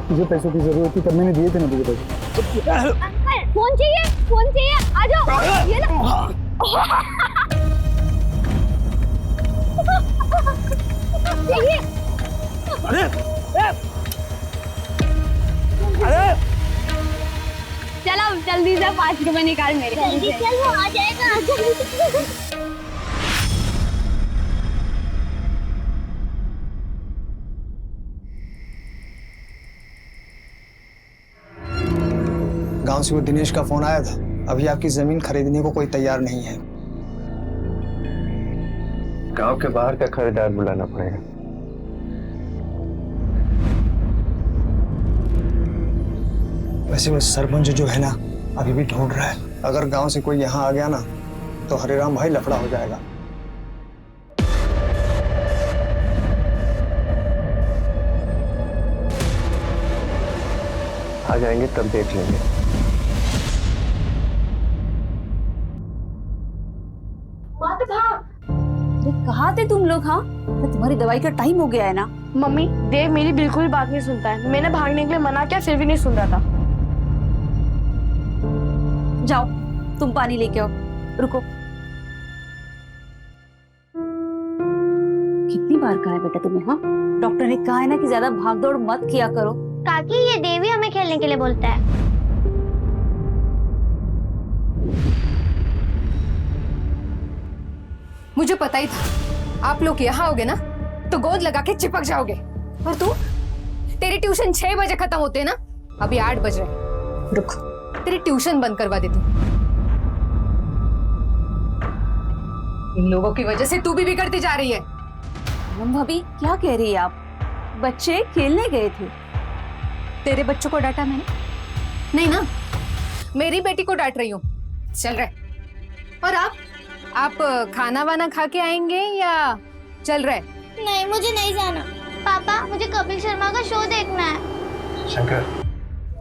जब तुझे पैसों की जरूरत थी तब मैंने दिए थे ना तुझे पैसे। अंकल फोन चाहिए आ जाओ ये ना। चाहिए। अरे अरे चलो जल्दी से 5 रुपए निकाल मेरे। जल्दी चल वो आ जाएगा जल्दी। गांव से वो दिनेश का फोन आया था। अभी आपकी जमीन खरीदने को कोई तैयार नहीं है। गांव के बाहर का खरीदार बुलाना पड़ेगा। वैसे वो सरपंच जो है ना अभी भी ढूंढ रहा है। अगर गांव से कोई यहाँ आ गया ना तो हरिराम भाई लफड़ा हो जाएगा। आ जाएंगे तब देख लेंगे। अरे कहाँ थे तुम लोग? हाँ तुम्हारी दवाई का टाइम हो गया है ना। मम्मी देव मेरी बिल्कुल बात नहीं सुनता है। मैंने भागने के लिए मना किया फिर भी नहीं सुन रहा था। जाओ तुम पानी लेके आओ। रुको, कितनी बार कहा है बेटा तुम्हें? हाँ डॉक्टर ने कहा है ना कि ज्यादा भागदौड़ मत किया करो। काकी ये देवी हमें खेलने के लिए बोलता है। मुझे पता ही था आप लोग यहाँ आओगे ना तो गोद लगा के चिपक जाओगे। और तू, तेरी ट्यूशन 6 बजे खत्म होते है ना, अभी 8 बज रहे। रुक, तेरी ट्यूशन बंद करवा देती हूँ। इन लोगों की वजह से तू भी बिगड़ती जा रही है। भाभी क्या कह रही है आप? बच्चे खेलने गए थे। तेरे बच्चों को डांटा मैंने? नहीं ना, मेरी बेटी को डांट रही हूँ। चल रहे। और आप खाना वाना खा के आएंगे या चल रहे? नहीं मुझे नहीं जाना पापा, मुझे कपिल शर्मा का शो देखना है। शंकर,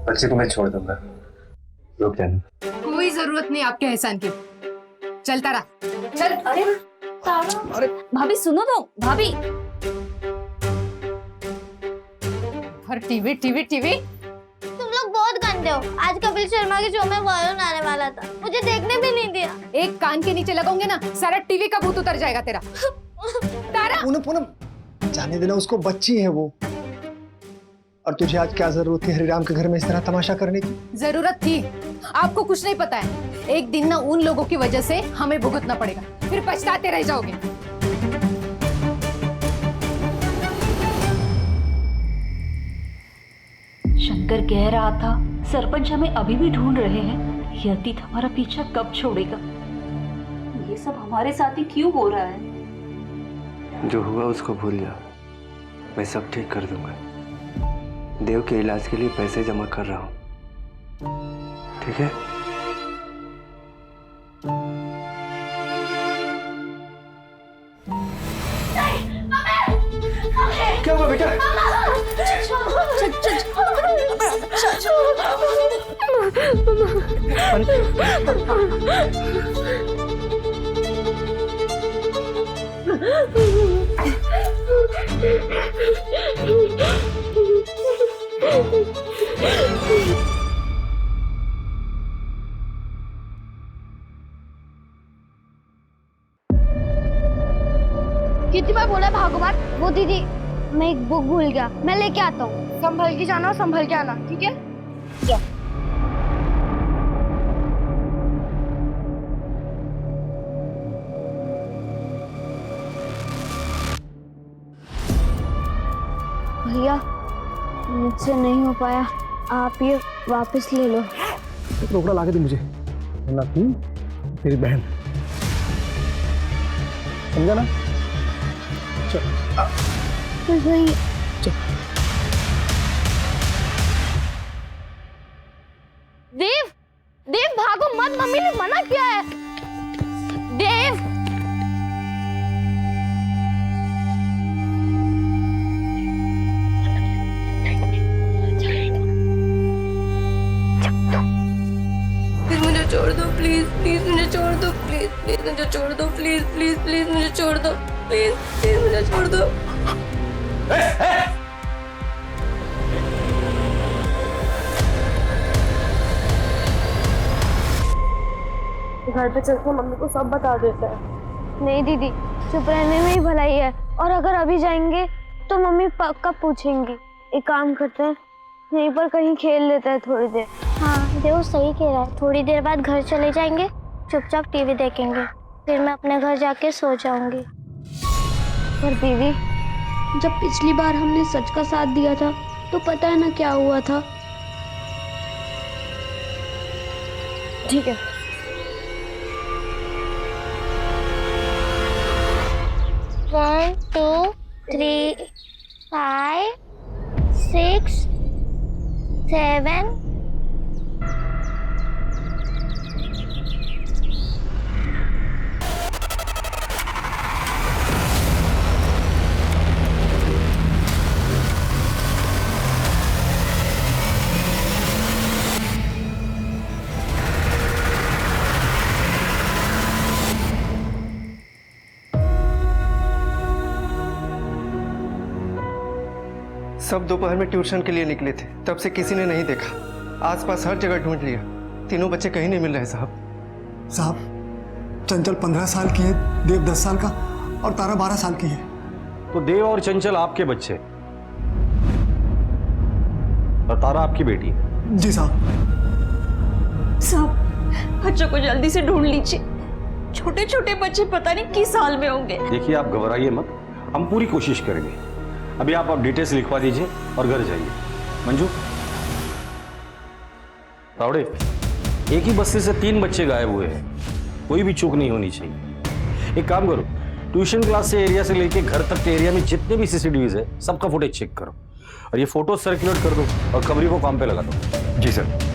बच्चे तुम्हें छोड़ दूंगा, रुक जाना। कोई जरूरत नहीं आपके एहसान की। चलता रहा, चल। अरे भाभी सुनो तो, भाभी। हर टीवी टीवी टीवी। तुम लोग बहुत गंदे हो। आज कपिल शर्मा के शो में वरुण आने वाला था, मुझे देखने भी नहीं दिया। एक कान के नीचे लगाऊंगे ना सारा टीवी का भूत उतर जाएगा तेरा। तारा, पूनम पूनम जाने देना उसको, बच्ची है वो। और तुझे आज क्या जरूरत थी हरिराम के घर में इस तरह तमाशा करने की? जरूरत थी। आपको कुछ नहीं पता है, एक दिन ना उन लोगों की वजह से हमें भुगतना पड़ेगा, फिर पछताते रह जाओगे। शंकर कह रहा था सरपंच हमें अभी भी ढूंढ रहे हैं। ये अतीत हमारा पीछा कब छोड़ेगा? ये सब हमारे साथ ही क्यों हो रहा है? जो हुआ उसको भूल जा, मैं सब ठीक कर दूंगा। देव के इलाज के लिए पैसे जमा कर रहा हूँ, ठीक है? क्या हुआ बेटा? कितनी बार बोला भागो मत। वो दीदी, मैं एक बुक भूल गया, मैं लेके आता हूँ। संभल के जाना, संभल के आना, ठीक है? भैया मुझसे नहीं हो पाया, आप ये वापस ले लो। एक रोकड़ा ला के दे मुझे, वरना तू तेरी बहन, समझा ना? चल वही चल। देव, देव भागो मत, मम्मी ने मना किया है। देव, फिर मुझे छोड़ दो प्लीज, प्लीज मुझे छोड़ दो, प्लीज प्लीज मुझे छोड़ दो, प्लीज प्लीज प्लीज मुझे छोड़ दो, प्लीज प्लीज मुझे छोड़ दो। घर पे चलकर मम्मी को सब बता देता है। नहीं दीदी, चुप रहने में ही भलाई है। और अगर अभी जाएंगे तो मम्मी कब पूछेंगी। एक काम करते हैं, यहीं पर कहीं खेल लेते हैं थोड़ी देर। हाँ देव सही कह रहा है, थोड़ी देर बाद घर चले जाएंगे, चुपचाप टीवी देखेंगे, फिर मैं अपने घर जाके सो जाऊंगी। पर दीदी, जब पिछली बार हमने सच का साथ दिया था तो पता है ना क्या हुआ था। ठीक है। वन टू थ्री 5 6 7 सब दोपहर में ट्यूशन के लिए निकले थे, तब से किसी ने नहीं देखा। आसपास हर जगह ढूंढ लिया, तीनों बच्चे कहीं नहीं मिल रहे साहब। साहब, चंचल 15 साल की है, देव 10 साल का और तारा 12 साल की है। तो देव और चंचल आपके बच्चे और तारा आपकी बेटी है? जी साहब। साहब, बच्चों को जल्दी से ढूंढ लीजिए। छोटे छोटे बच्चे पता नहीं किस हाल में होंगे। देखिए, आप घबराइए मत, हम पूरी कोशिश करेंगे। अभी आप डिटेल्स लिखवा दीजिए और घर जाइए। मंजू, तावड़े, एक ही बस्ती से 3 बच्चे गायब हुए हैं, कोई भी चूक नहीं होनी चाहिए। एक काम करो, ट्यूशन क्लास से एरिया से लेके घर तक के एरिया में जितने भी सीसीटीवीज है सबका फुटेज चेक करो और ये फोटो सर्कुलेट कर दो और खबरी को काम पे लगा दो। जी सर।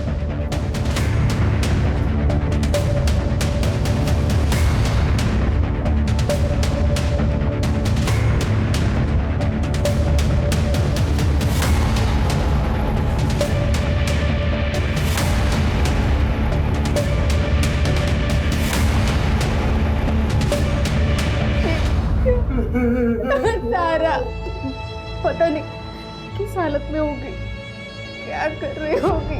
तारा पता नहीं किस हालत में होगी, क्या कर रही होगी।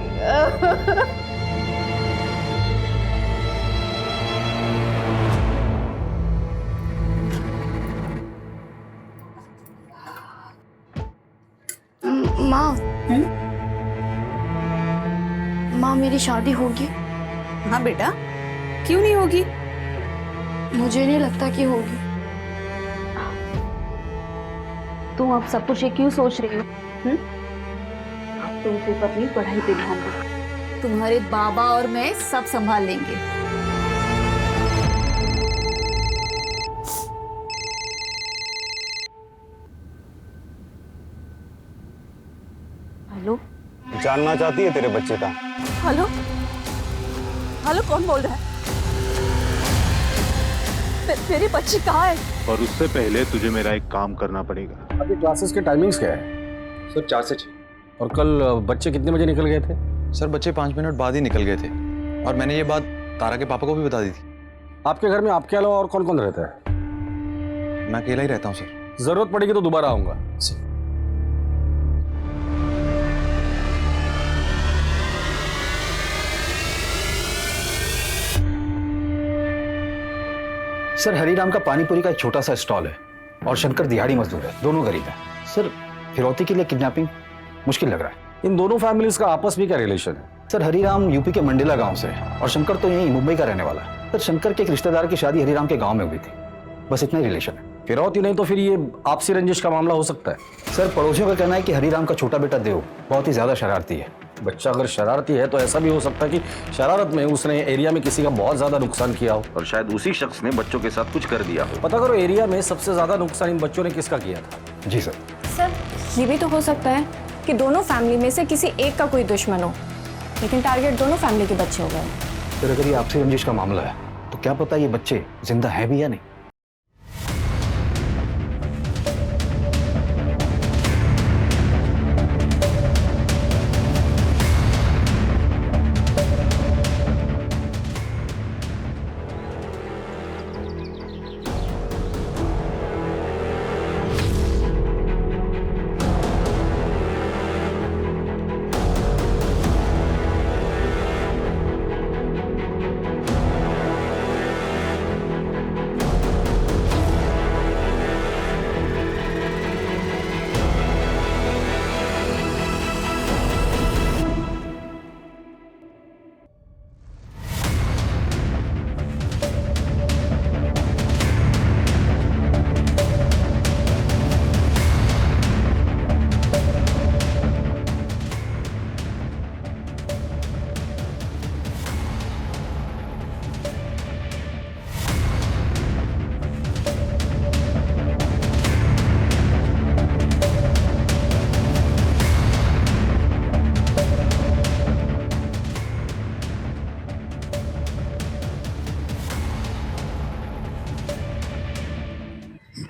माँ, मेरी शादी होगी? हाँ बेटा, क्यों नहीं होगी? मुझे नहीं लगता कि होगी। तुम अब सब कुछ ये क्यों सोच रही हो? अब तुम सिर्फ अपनी पढ़ाई पे ध्यान दो। तुम्हारे बाबा और मैं सब संभाल लेंगे। हेलो, जानना चाहती है तेरे बच्चे का? हेलो, हेलो, कौन बोल रहा है? मेरे बच्चे कहाँ है? और उससे पहले तुझे मेरा एक काम करना पड़ेगा। अभी क्लासेस के टाइमिंग्स क्या है? सर 4 से 6। और कल बच्चे कितने बजे निकल गए थे? सर बच्चे 5 मिनट बाद ही निकल गए थे और मैंने ये बात तारा के पापा को भी बता दी थी। आपके घर में आपके अलावा और कौन कौन रहता है? मैं अकेला ही रहता हूँ सर। जरूरत पड़ेगी तो दोबारा आऊंगा। सर, हरीराम का पानीपुरी का एक छोटा सा स्टॉल है और शंकर दिहाड़ी मजदूर है, दोनों गरीब हैं। सर, फिरौती के लिए किडनैपिंग मुश्किल लग रहा है। इन दोनों फैमिलीज का आपस में क्या रिलेशन है? सर, हरीराम यूपी के मंडेला गांव से है और शंकर तो यहीं मुंबई का रहने वाला है। सर, शंकर के एक रिश्तेदार की शादी हरीराम के गांव में हुई थी, बस इतना ही रिलेशन है। फिरौती नहीं तो फिर ये आपसी रंजिश का मामला हो सकता है। सर, पड़ोसियों का कहना है कि हरीराम का छोटा बेटा देव बहुत ही ज्यादा शरारती है। बच्चा अगर शरारती है तो ऐसा भी हो सकता है कि शरारत में उसने एरिया में किसी का बहुत ज्यादा नुकसान किया हो और शायद उसी शख्स ने बच्चों के साथ कुछ कर दिया हो। पता करो एरिया में सबसे ज्यादा नुकसान इन बच्चों ने किसका किया था। जी सर। सर, ये भी तो हो सकता है कि दोनों फैमिली में से किसी एक का कोई दुश्मन हो, लेकिन टारगेट दोनों फैमिली के बच्चे हो गए। सर, अगर ये आपसी रंजिश का मामला है तो क्या पता ये बच्चे जिंदा हैं भी या नहीं।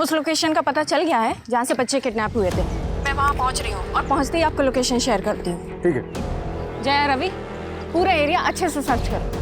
उस लोकेशन का पता चल गया है जहाँ से बच्चे किडनैप हुए थे। मैं वहाँ पहुँच रही हूँ और पहुँचते ही आपको लोकेशन शेयर करती हूँ। ठीक है। जया, रवि, पूरा एरिया अच्छे से सर्च करो।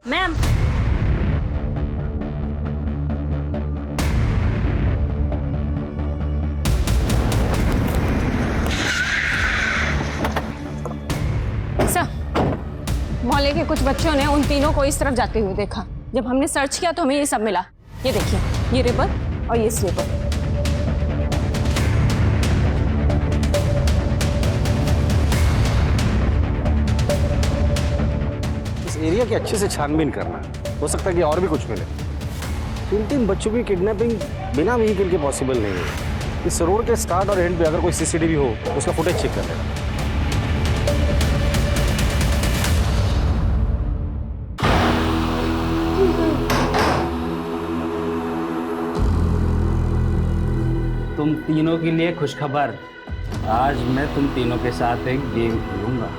मैम, सर, मोहल्ले के कुछ बच्चों ने उन तीनों को इस तरफ जाते हुए देखा। जब हमने सर्च किया तो हमें ये सब मिला। ये देखिए, ये रिबन और ये स्लीपर। इस एरिया की अच्छे से छानबीन करना है। हो सकता है कि और भी कुछ मिले। 3 बच्चों की किडनैपिंग बिना व्हीकल के पॉसिबल नहीं है। इस रोड के स्टार्ट और एंड पे अगर कोई सीसीटीवी हो तो उसका फुटेज चेक कर लेना। तुम तीनों के लिए खुशखबर, आज मैं तुम तीनों के साथ एक गेम खेलूंगा,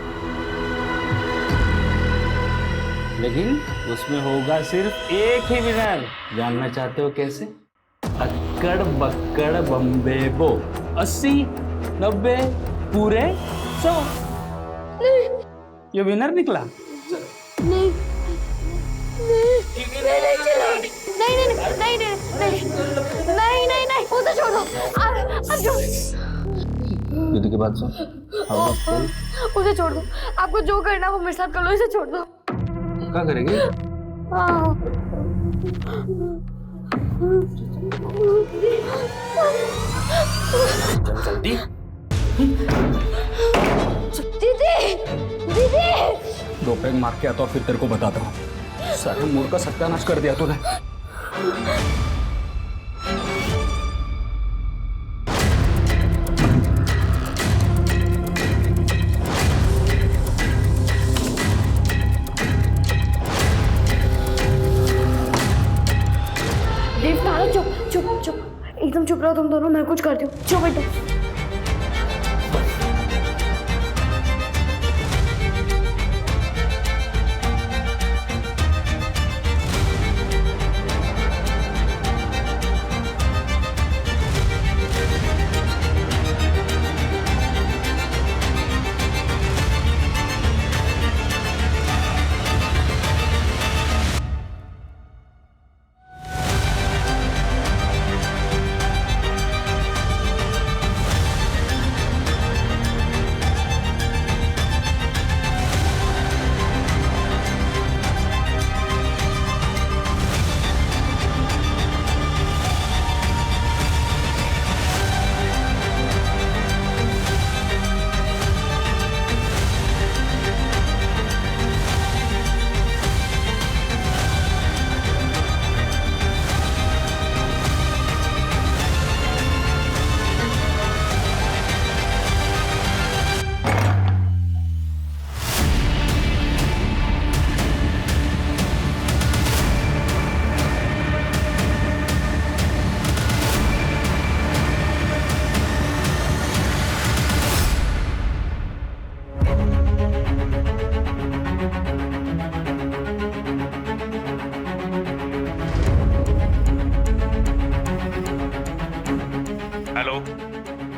लेकिन उसमें होगा सिर्फ एक ही विनर। जानना चाहते हो कैसे? अक्कड़ बक्कड़ बम्बे बो, 80, 90, पूरे 100। ये विनर निकला। नहीं उसे छोड़ दो। दीदी की बात सुन। उसे छोड़ दो। आपको जो करना है वो मेरे साथ कर लो। इसे छोड़ दो। क्या करेगी? जल्दी। दीदी, दीदी। 2 पैग मार के आता और फिर तेरे को बताता हूँ। सारे मूड का सत्यानाश कर दिया तूने। चुप, एकदम चुप रहो तुम दोनों। मैं कुछ करती हूँ। चुप बेटा।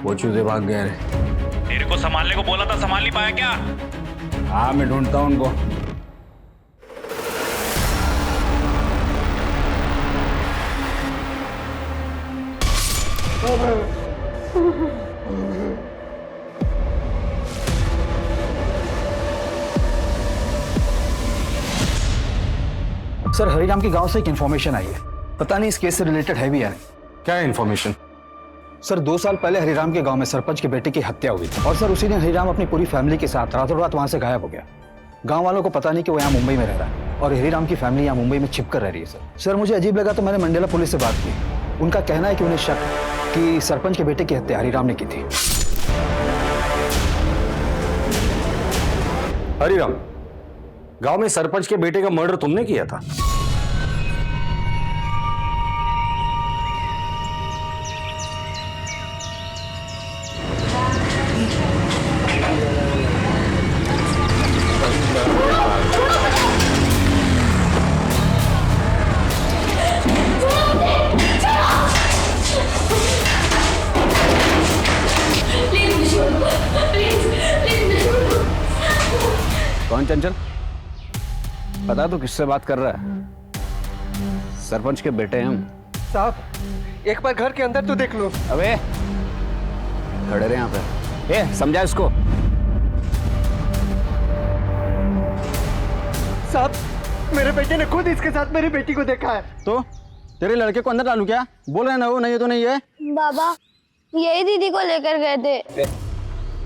वो चूजे भाग गए रे। तेरे को संभालने को बोला था, संभाल नहीं पाया क्या? हाँ, मैं ढूंढता हूँ उनको। सर, हरिराम के गांव से एक इन्फॉर्मेशन आई है। पता नहीं इस केस से रिलेटेड है भी या नहीं। क्या है इन्फॉर्मेशन? सर, 2 साल पहले हरिराम के गांव में सरपंच के बेटे की हत्या हुई थी और सर उसी दिन हरिराम अपनी पूरी फैमिली के साथ रातों रात वहां से गायब हो गया। गांव वालों को पता नहीं कि वो यहाँ मुंबई में रह रहा है और हरिराम की फैमिली यहाँ मुंबई में छिपकर रह रही है। सर मुझे अजीब लगा तो मैंने मंडेला पुलिस से बात की। उनका कहना है कि उन्हें शक कि सरपंच के बेटे की हत्या हरिराम ने की थी। हरिराम, गांव में सरपंच के बेटे का मर्डर तुमने किया था? कौन चंचल? पता तो किससे बात कर रहा है? सरपंच के बेटे हैं हम। साहब एक बार घर के अंदर तो देख लो। अबे खड़े रहे यहाँ पे। ए समझा इसको। साहब मेरे बेटे ने खुद इसके साथ मेरी बेटी को देखा है। तो तेरे लड़के को अंदर डालू क्या? बोल रहे ना वो नहीं है तो नहीं है। बाबा यही दीदी को लेकर गए थे।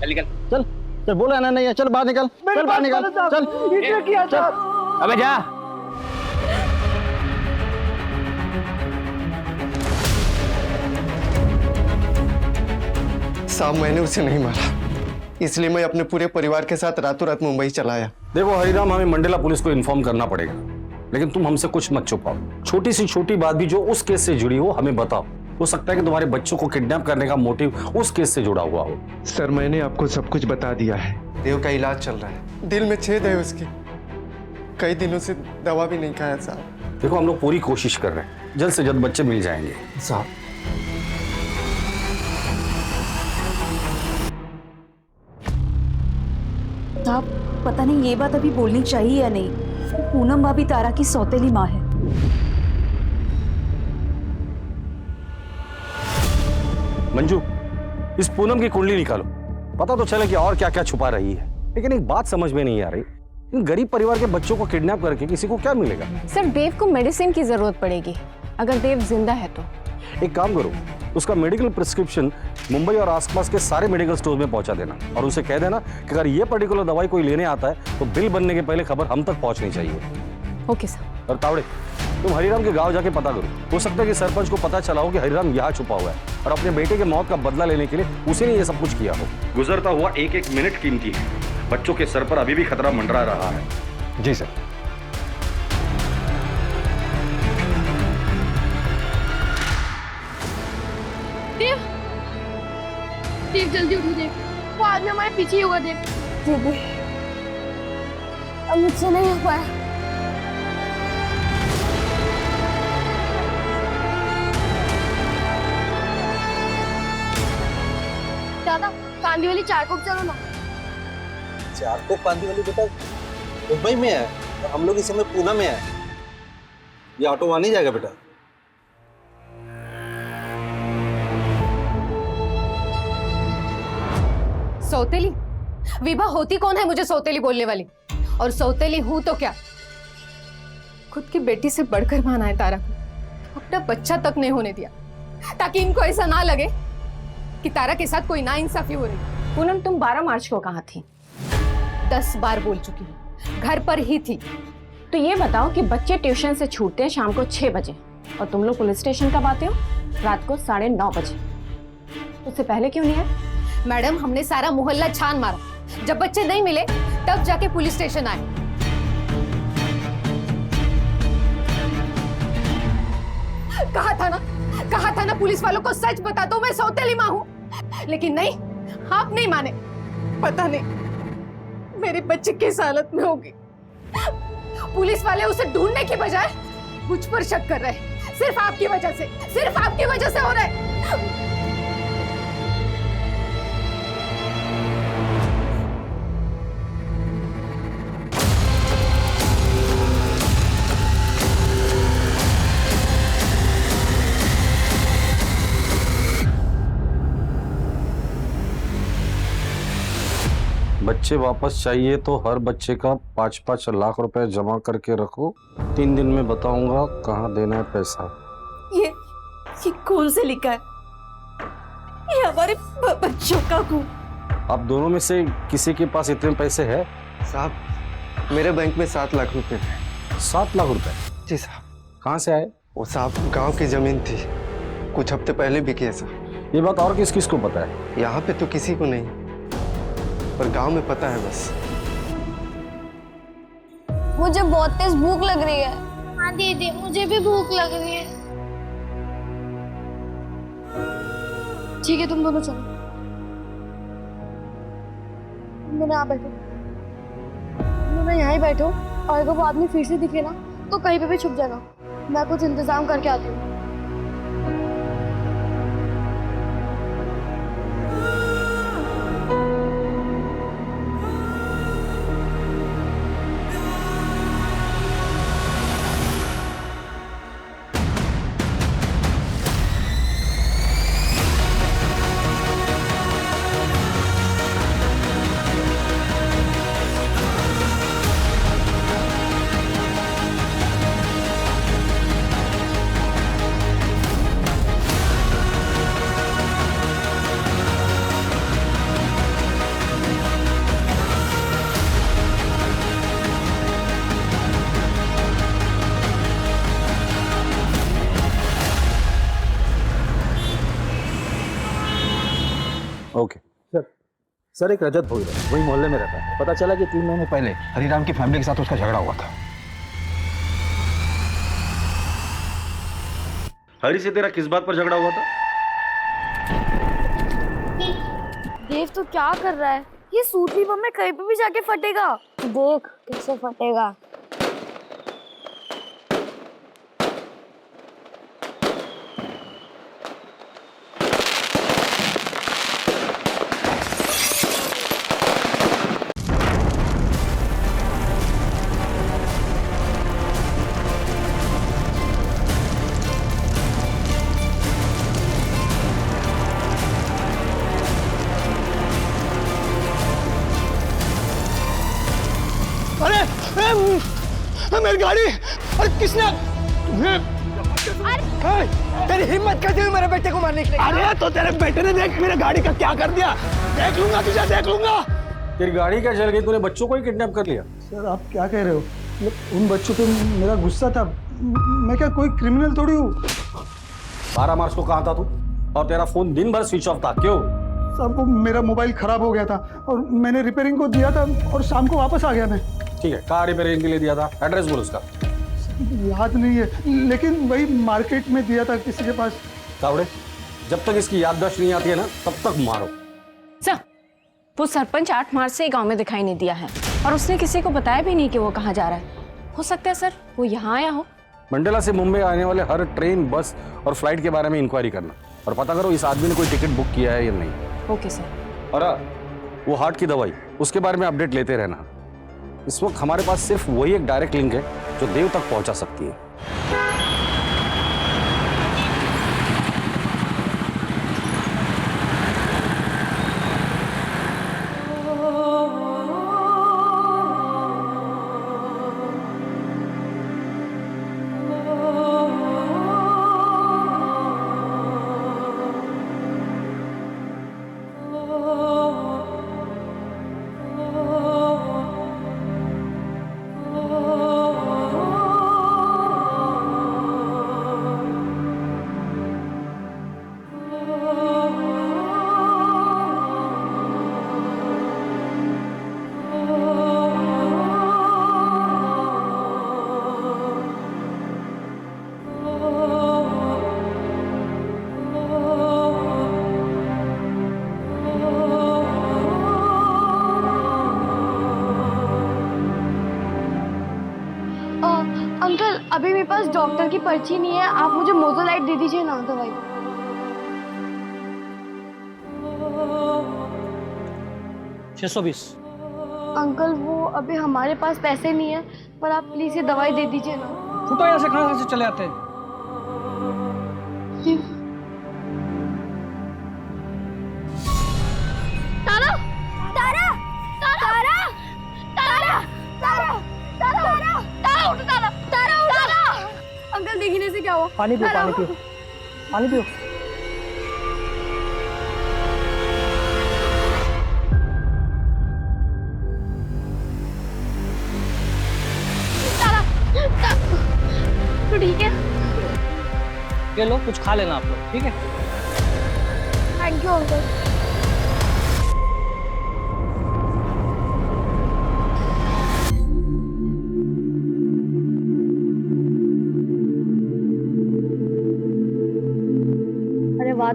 निकल चल चल, बोल रहे ना नहीं है, चल बाहर निकल, चल बाहर निकल, चल चल। अबे जा। साहब मैंने उसे नहीं मारा, इसलिए मैं अपने पूरे परिवार के साथ रातों रात मुंबई चला आया। देखो हरिराम, हमें मंडेला पुलिस को इन्फॉर्म करना पड़ेगा, लेकिन तुम हमसे कुछ मत छुपाओ। छोटी सी छोटी बात भी जो उस केस से जुड़ी हो हमें बताओ। हो सकता है कि तुम्हारे बच्चों को किडनैप करने का मोटिव उस केस से जुड़ा हुआ हो। सर मैंने आपको सब कुछ बता दिया है। देव का इलाज चल रहा है, दिल में छेद है उसकी, कई दिनों से दवा भी नहीं खाया साहब। देखो हम लोग पूरी कोशिश कर रहे हैं, जल्द से जल्द बच्चे मिल जाएंगे। साहब साहब पता नहीं ये बात अभी बोलनी चाहिए या नहीं, पूनम भाभी तारा की सौतेली माँ है। मंजू, इस पूनम की कुंडली निकालो, पता तो चले कि और क्या क्या छुपा रही है। लेकिन एक बात समझ में नहीं आ रही, इन गरीब परिवार के बच्चों को किडनैप करके किसी को क्या मिलेगा? सर देव को मेडिसिन की जरूरत पड़ेगी, अगर देव जिंदा है तो। एक काम करो, उसका मेडिकल प्रिस्क्रिप्शन मुंबई और आसपास के सारे मेडिकल स्टोर में पहुंचा देना और उसे कह देना कि अगर ये पर्टिकुलर दवाई कोई लेने आता है तो बिल बनने के पहले खबर हम तक पहुंचनी चाहिए। Okay sir. और तावड़े, तुम हरिराम के गांव जाके पता करो, हो सकता है कि सरपंच को पता चला हो कि हरिराम यहाँ छुपा हुआ है और अपने बेटे के मौत का बदला लेने के लिए उसी ने ये सब कुछ किया हो। गुजरता हुआ एक एक मिनट कीमती है, बच्चों के सर पर अभी भी खतरा मंडरा रहा है। जी सर। देव, देव जल्दी उठो देव, वो आदमी हमारे पीछे ही होगा देव। दीदी अब मुझसे नहीं हो पाया। दादा कांदी वाली चाय को चलो ना। चारकोप कांदी वाली बेटा मुंबई में है और हम लोग इस समय पूना में है, ये ऑटो वहां नहीं जाएगा बेटा। सौतेली? विभा होती कौन है मुझे सौतेली बोलने वाली? और सौतेली हूं तो क्या? खुद की बेटी से बढ़कर माना है तारा को, अपना बच्चा तक नहीं होने दिया ताकि इनको ऐसा ना लगे कि तारा के साथ कोई नाइंसाफी हो रही। पूनम तुम 12 मार्च को कहाँ थी? 10 बार बोल चुकी हूँ, घर पर ही थी। तो ये बताओ कि बच्चे ट्यूशन से छूटते हैं शाम को 6 बजे और तुम लोग पुलिस स्टेशन कब आते हो? रात को 9:30 बजे। उससे पहले क्यों नहीं आए? मैडम हमने सारा मोहल्ला छान मारा, जब बच्चे नहीं मिले तब जाके पुलिस स्टेशन आए। कहा था ना पुलिस वालों को सच बता दो मैं सौतेली माँ हूँ, लेकिन नहीं, आप नहीं माने। पता नहीं मेरे बच्चे किस हालत में होगी। पुलिस वाले उसे ढूंढने की बजाय मुझ पर शक कर रहे हैं, सिर्फ आपकी वजह से हो रहा है। बच्चे वापस चाहिए तो हर बच्चे का 5-5 लाख रुपए जमा करके रखो, 3 दिन में बताऊंगा कहाँ देना है पैसा। ये कौन से लिखा है? ये हमारे बच्चों का खून। आप दोनों में से किसी के पास इतने पैसे है? साहब मेरे बैंक में 7 लाख रुपए थे। 7 लाख रुपए? जी साहब। कहाँ से आए? वो साहब गांव की जमीन थी, कुछ हफ्ते पहले बिकी है साहब। ये बात और किस किस को पता है? यहाँ पे तो किसी को नहीं, पर गांव में पता है बस। मुझे बहुत तेज भूख लग रही है। हाँ दीदी, मुझे भी भूख लग रही है। ठीक है, तुम दोनों चलो। तुम दोनों यहाँ बैठो, तुम दोनों यहाँ ही बैठो, और अगर वो आदमी फिर से दिखे ना तो कहीं पे भी छुप जाना। मैं कुछ इंतजाम करके आती हूँ। ओके सर एक रजत भोई है, वही मोहल्ले में रहता है। पता चला कि 3 महीने पहले हरिराम की फैमिली के साथ उसका झगड़ा हुआ था। हरी से तेरा किस बात पर झगड़ा हुआ था? देव तो क्या कर रहा है? ये सूतली बम में कहीं पे भी जाके फटेगा। देख कैसे फटेगा। मेरी गाड़ी! अरे किसने तेरी हिम्मत कैसे हुई मेरे बेटे को मारने की? अरे तो तेरे बेटे ने देख मेरे गाड़ी का क्या कर दिया। देख लूंगा तुझे, देख लूंगा। तेरी गाड़ी क्या जल गई? तूने बच्चों को ही किडनैप कर लिया? सर आप क्या कह रहे हो? उन बच्चों पे मेरा गुस्सा था। मैं क्या कोई क्रिमिनल थोड़ी हूँ। 12 मार्च को कहाँ था तू? और तेरा फोन दिन भर स्विच ऑफ था, क्यों? सर वो मेरा मोबाइल खराब हो गया था और मैंने रिपेयरिंग को दिया था और शाम को वापस आ गया मैं। ठीक है, कहाँ रिपेयरिंग के लिए दिया था? एड्रेस बोल उसका। याद नहीं है, लेकिन वही मार्केट में दिया था किसी के पास। कावड़े, जब तक इसकी याददाश्त नहीं आती है ना तब तक मारो। सर, वो सरपंच 8 मार्च से गांव में दिखाई नहीं दिया है और उसने किसी को बताया भी नहीं कि वो कहाँ जा रहा है। हो सकता है सर वो यहाँ आया हो। मंडला से मुंबई आने वाले हर ट्रेन, बस और फ्लाइट के बारे में इंक्वायरी करना और पता करो इस आदमी ने कोई टिकट बुक किया है या नहीं। Okay sir. और वो हार्ट की दवाई, उसके बारे में अपडेट लेते रहना। इस वक्त हमारे पास सिर्फ वही एक डायरेक्ट लिंक है जो देव तक पहुंचा सकती है। अंकल अभी मेरे पास डॉक्टर की पर्ची नहीं है, आप मुझे मोजोलाइट दे दीजिए ना दवाई। 620। अंकल वो अभी हमारे पास पैसे नहीं है, पर आप प्लीज ये दवाई दे दीजिए ना। फुटो यहाँ से, कहाँ से चले आते हैं? तारा तारा तारा तारा तारा तारा तारा उठ तारा तारा तारा। अंकल देखने से क्या हुआ? पानी पियो, पानी पियो, पानी पियो। तो ठीक है, ये लो कुछ खा लेना आप लोग, ठीक है? Thank you uncle.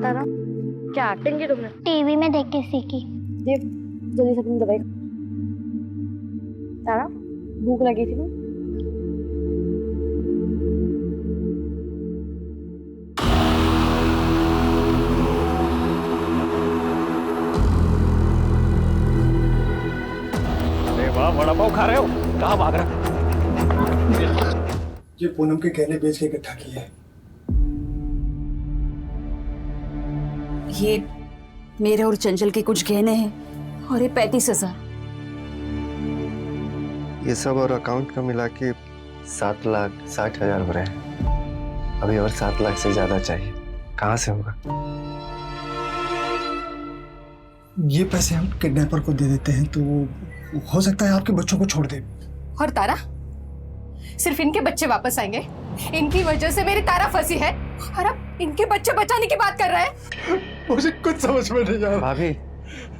तारा? क्या एक्टिंग की तुमने? टीवी में देख के सीखी। ये जल्दी से अपनी दवाई खा। तारा, भूख लगी थी ना? अरे वाह, वड़ा पाव खा रहे हो? कहाँ भाग रहे हो? ये पूनम के गहने बेच के इकट्ठा किए हैं। ये मेरे और चंचल के कुछ गहने हैं और ये 35,000। ये सब और अकाउंट का मिला के 7,60,000 हो रहे हैं। अभी और 7 लाख से ज्यादा चाहिए, कहाँ से होगा? ये पैसे हम किडनैपर को दे देते हैं तो हो सकता है आपके बच्चों को छोड़ दे। और तारा, सिर्फ इनके बच्चे वापस आएंगे? इनकी वजह से मेरी तारा फंसी है और अब इनके बच्चे बचाने की बात कर रहा है। मुझे कुछ समझ में नहीं आ रहा। भाभी,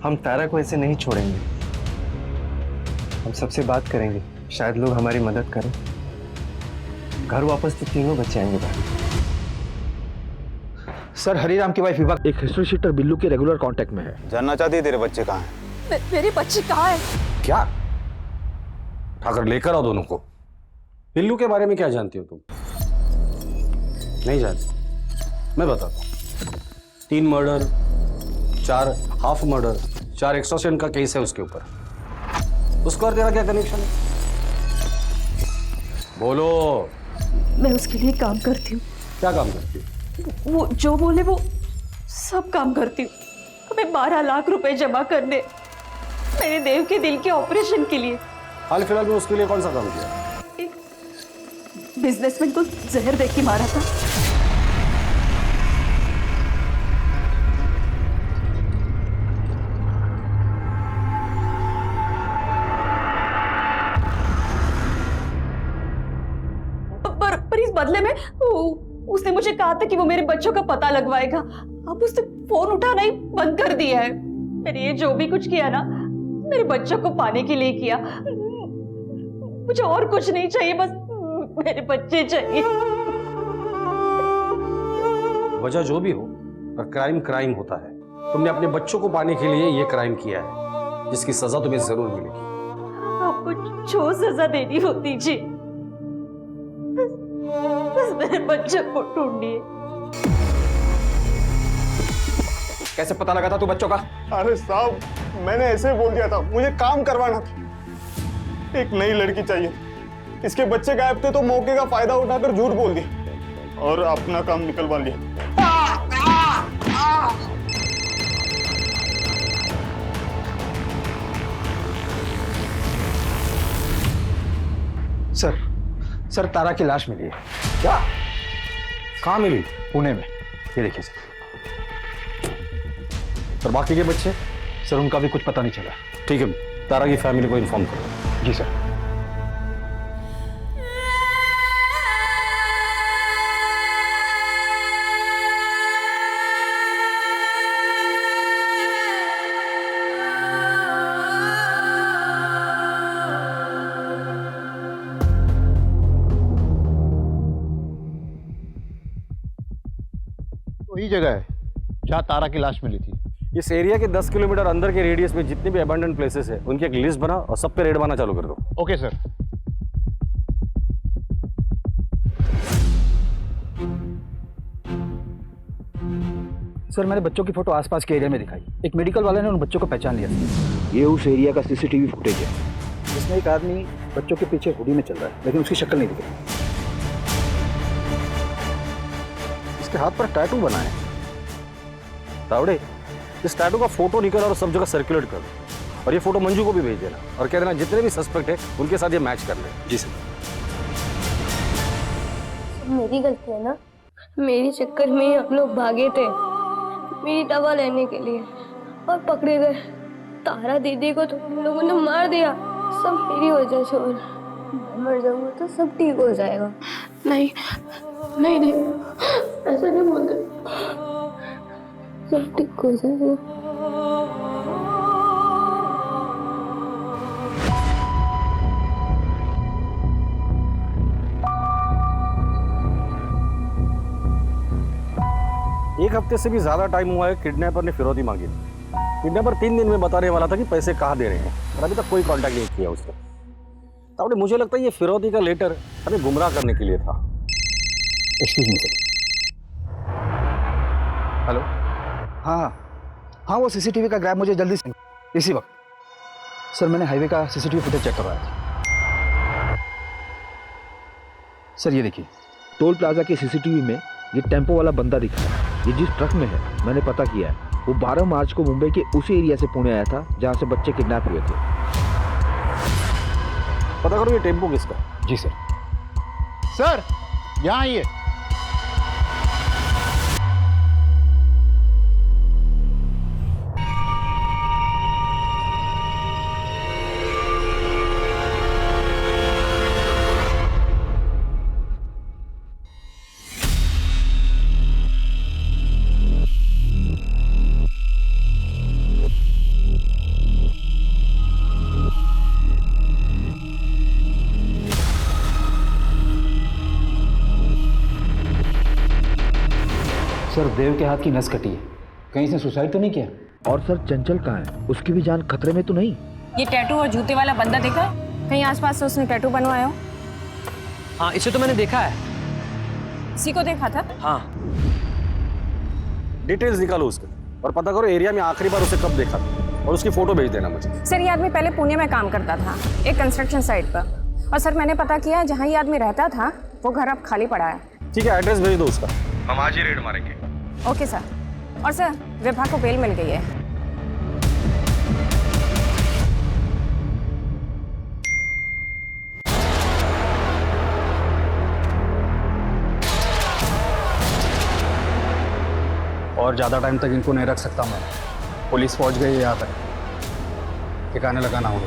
हम तारा को ऐसे नहीं छोड़ेंगे। हम सबसे बात करेंगे, शायद लोग हमारी मदद करें। घर वापस तो तीनों बच्चे आएंगे भाभी। सर, हरिराम की वाइफ विभा एक हिस्ट्री शीटर बिल्लू के रेगुलर कांटेक्ट में है। जानना चाहती है तेरे बच्चे कहाँ हैं? मेरे बच्चे कहाँ हैं? क्या? उठाकर लेकर आओ दोनों को। बिल्लू के बारे में क्या जानती हो तुम? नहीं जानती? मैं बताता हूँ। 3 मर्डर, 4 हाफ मर्डर, 4 एक्सटॉर्शन का केस है उसके ऊपर। उसको और तेरा क्या कनेक्शन है? बोलो। मैं उसके लिए काम करती हूँ। क्या काम करती हो? वो जो बोले वो सब काम करती हूँ। हमें 12 लाख रुपए जमा करने मेरे देव के दिल के ऑपरेशन के लिए। हाल फिलहाल में उसके लिए कौन सा काम किया? बिजनेसमैन को जहर देख के मारा था। पर इस बदले में उसने मुझे कहा था कि वो मेरे बच्चों का पता लगवाएगा। अब उसने फोन उठाना ही बंद कर दिया है। मैंने ये जो भी कुछ किया ना, मेरे बच्चों को पाने के लिए किया। मुझे और कुछ नहीं चाहिए, बस मेरे बच्चे चाहिए। वजह जो भी हो, पर क्राइम क्राइम होता है। तुमने अपने बच्चों को पाने के लिए ये क्राइम किया है, जिसकी सजा तुम्हें जरूर मिलेगी। आपको जो सजा देनी हो दीजिए, बस मेरे बच्चों को ढूंढिए। कैसे पता लगा था तू बच्चों का? अरे साहब, मैंने ऐसे बोल दिया था, मुझे काम करवाना था। एक नई लड़की चाहिए। इसके बच्चे गायब थे तो मौके का फायदा उठाकर झूठ बोल दिया और अपना काम निकलवा लिया। सर, तारा की लाश मिली है। क्या? कहाँ मिली? पुणे में। ये देखिए सर। और बाकी के बच्चे? सर, उनका भी कुछ पता नहीं चला। ठीक है, तारा की फैमिली को इन्फॉर्म करो। जी सर। वही जगह है जहाँ तारा की लाश मिली थी। इस एरिया के 10 किलोमीटर अंदर के रेडियस में जितने भी अबंडन प्लेसेस है, उनकी एक लिस्ट बना और सब पे रेड मारना चालू कर दो। Okay sir. सर, मैंने बच्चों की फोटो आसपास के एरिया में दिखाई। एक मेडिकल वाले ने उन बच्चों को पहचान लिया। ये उस एरिया का सीसीटीवी फुटेज है, जिसमें एक आदमी बच्चों के पीछे हुडी में चल रहा है, लेकिन उसकी शक्ल नहीं दिख रही। इसके हाथ पर टैटू बना है। तावड़े, इस टैटू का फोटो निकल और सब जगह सर्कुलेट कर दो, और ये फोटो मंजू को भी भेज देना और कह देना जितने भी सस्पेक्ट है उनके साथ ये मैच कर ले। जी सर। मेरी गलती है ना, मेरे चक्कर में हम लोग भागे थे मेरी दवा लेने के लिए और पकड़े गए। तारा दीदी को तो हम लोगों ने मार दिया, सब मेरी वजह से। और मैं मर जाऊंगा तो सब ठीक हो जाएगा। नहीं नहीं नहीं, ऐसा नहीं बोलते, सब ठीक हो जाएगा। 1 हफ्ते से भी ज्यादा टाइम हुआ है किडनैपर ने फिरौती मांगी थी। किडनैपर 3 दिन में बताने वाला था कि पैसे कहाँ दे रहे हैं, और अभी तक कोई कांटेक्ट नहीं किया उसने। तावड़े मुझे लगता है ये फिरौती का लेटर हमें गुमराह करने के लिए था। Excuse me sir. हेलो। हाँ हाँ, वो सीसीटीवी का ग्रैब मुझे जल्दी से इसी वक्त। सर मैंने हाईवे का सीसीटीवी फुटेज चेक करवाया था। सर ये देखिए, टोल प्लाजा के सीसीटीवी में ये टेम्पो वाला बंदा दिखा है। ये जिस ट्रक में है, मैंने पता किया है, वो 12 मार्च को मुंबई के उसी एरिया से पुणे आया था जहां से बच्चे किडनैप हुए थे। पता करो ये टेम्पो किसका। जी सर। सर यहाँ आइए। सर देव के हाथ की नस कटी है, कहीं इसने सुसाइड तो नहीं किया? और सर चंचल कहाँ है? उसकी भी जान खतरे में तो नहीं? ये टैटू और जूते वाला बंदा देखा है? कहीं आसपास से उसने टैटू बनवाया हो? हाँ, इसे तो मैंने देखा है। इसी को देखा था? हाँ। डिटेल्स निकालो उसके और पता करो एरिया में आखिरी बार उसे कब देखा था, और उसकी फोटो भेज देना मुझे। सर ये आदमी पहले पुणे में काम करता था, एक कंस्ट्रक्शन साइट पर। और सर मैंने पता किया जहाँ ये आदमी रहता था वो घर अब खाली पड़ा है। ठीक है, एड्रेस भेज दो उसका, हम आज ही रेड मारेंगे। Okay sir. और सर विभा को बेल मिल गई है। और ज़्यादा टाइम तक इनको नहीं रख सकता मैं। पुलिस पहुंच गई है यहाँ तक, ठिकाने लगाना होगा।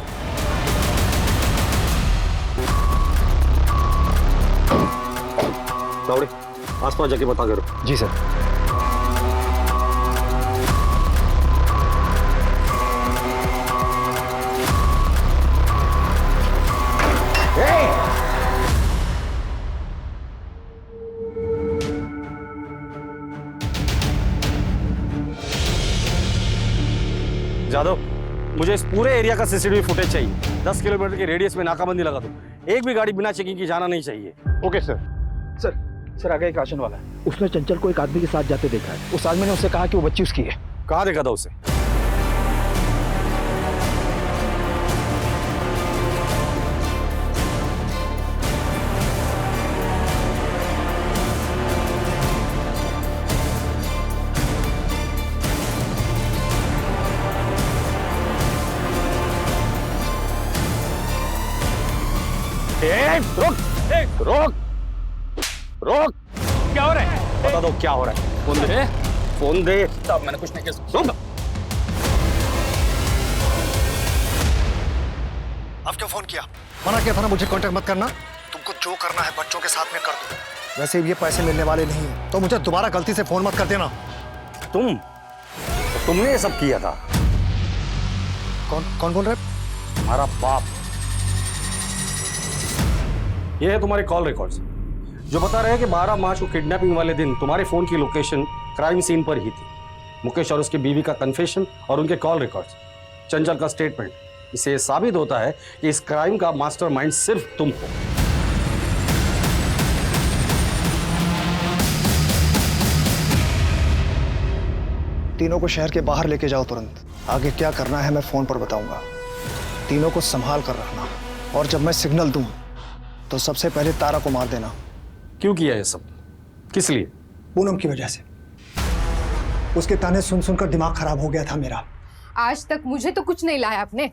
तावड़े आसपास जाके पता करो। जी सर। जादव, मुझे इस पूरे एरिया का सीसीटीवी फुटेज चाहिए। 10 किलोमीटर के रेडियस में नाकाबंदी लगा दो। एक भी गाड़ी बिना चेकिंग की जाना नहीं चाहिए। Okay sir. सर आगे एक राशन वाला है, उसने चंचल को एक आदमी के साथ जाते देखा है। उस आदमी ने उससे कहा कि वो बच्ची उसकी है। कहाँ देखा था उसे? रोक रोक रोक। क्या हो रहा है? बता दो क्या हो रहा है। फोन दे, फोन दे। साहब मैंने कुछ नहीं किया। अब क्यों फोन किया? मना किया था ना मुझे कांटेक्ट मत करना। तुमको जो करना है बच्चों के साथ में कर दो। वैसे भी ये पैसे मिलने वाले नहीं है, तो मुझे दोबारा गलती से फोन मत कर देना। तुमने ये सब किया था? कौन बोल रहा है? हमारा बाप। ये है तुम्हारे कॉल रिकॉर्ड्स जो बता रहे हैं कि 12 मार्च को किडनैपिंग वाले दिन तुम्हारे फोन की लोकेशन क्राइम सीन पर ही थी। मुकेश और उसकी बीवी का कन्फेशन और उनके कॉल रिकॉर्ड्स, चंचल का स्टेटमेंट, इससे यह साबित होता है कि इस क्राइम का मास्टरमाइंड सिर्फ तुम हो। तीनों को शहर के बाहर लेके जाओ तुरंत। आगे क्या करना है मैं फोन पर बताऊंगा। तीनों को संभाल कर रखना, और जब मैं सिग्नल दूं तो सबसे पहले तारा को मार देना। क्यों किया ये सब? किस लिए? पूनम की वजह से। उसके ताने सुन सुनकर दिमाग खराब हो गया था मेरा। आज तक मुझे तो कुछ नहीं लाया आपने,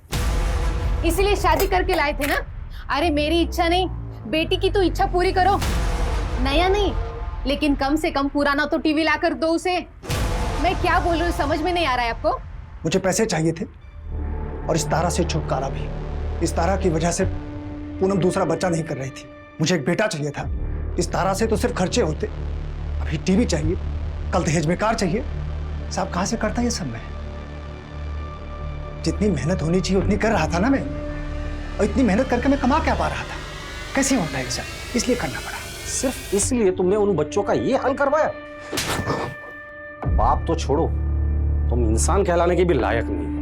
इसीलिए शादी करके लाए थे ना। अरे मेरी इच्छा नहीं, बेटी की तो इच्छा पूरी करो। नया नहीं, लेकिन कम से कम पुराना तो टीवी लाकर दो उसे। मैं क्या बोल रही हूँ समझ में नहीं आ रहा है आपको? मुझे पैसे चाहिए थे, और इस तारा से छुटकारा भी। इस तारा की वजह से पूनम दूसरा बच्चा नहीं कर रही थी। मुझे एक बेटा चाहिए था। इस तारा से तो सिर्फ खर्चे होते, अभी टीवी चाहिए, कल दहेज में कार चाहिए। साहब कहां से करता ये सब मैं? जितनी मेहनत होनी चाहिए उतनी कर रहा था ना मैं, और इतनी मेहनत करके मैं कमा क्या पा रहा था? कैसे होता है सब? इसलिए करना पड़ा। सिर्फ इसलिए तुमने उन बच्चों का ये हाल करवाया? बाप तो छोड़ो, तुम इंसान कहलाने के भी लायक नहीं हो।